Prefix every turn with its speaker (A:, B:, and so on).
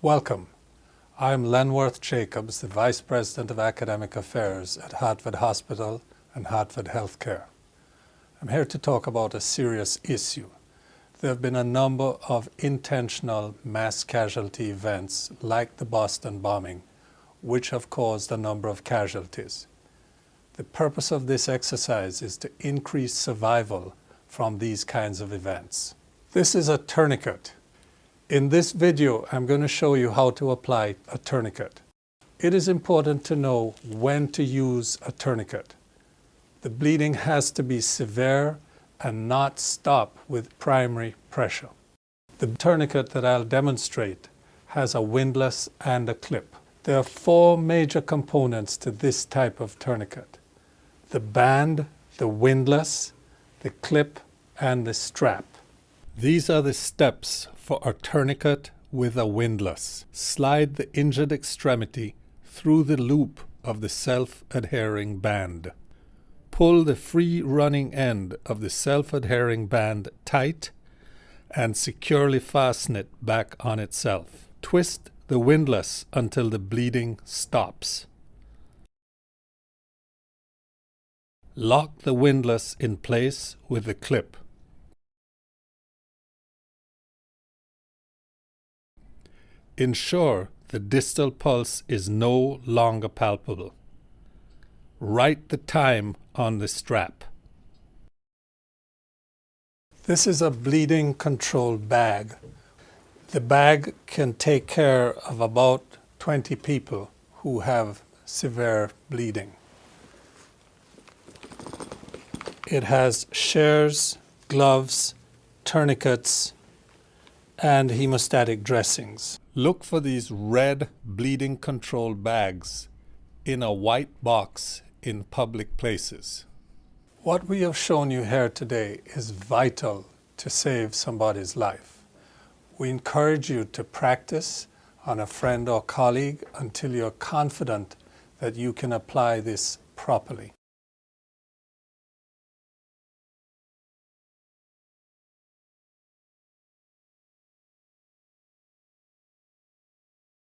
A: Welcome. I'm Lenworth Jacobs, the Vice President of Academic Affairs at Hartford Hospital and Hartford Healthcare. I'm here to talk about a serious issue. There have been a number of intentional mass casualty events like the Boston bombing, which have caused a number of casualties. The purpose of this exercise is to increase survival from these kinds of events. This is a tourniquet. In this video, I'm going to show you how to apply a tourniquet. It is important to know when to use a tourniquet. The bleeding has to be severe and not stop with primary pressure. The tourniquet that I'll demonstrate has a windlass and a clip. There are four major components to this type of tourniquet: the band, the windlass, the clip, and the strap. These are the steps for a tourniquet with a windlass. Slide the injured extremity through the loop of the self-adhering band. Pull the free running end of the self-adhering band tight and securely fasten it back on itself. Twist the windlass until the bleeding stops. Lock the windlass in place with the clip. Ensure the distal pulse is no longer palpable. Write the time on the strap. This is a bleeding control bag. The bag can take care of about 20 people who have severe bleeding. It has shears, gloves, tourniquets, and hemostatic dressings. Look for these red bleeding control bags in a white box in public places. What we have shown you here today is vital to save somebody's life. We encourage you to practice on a friend or colleague until you're confident that you can apply this properly.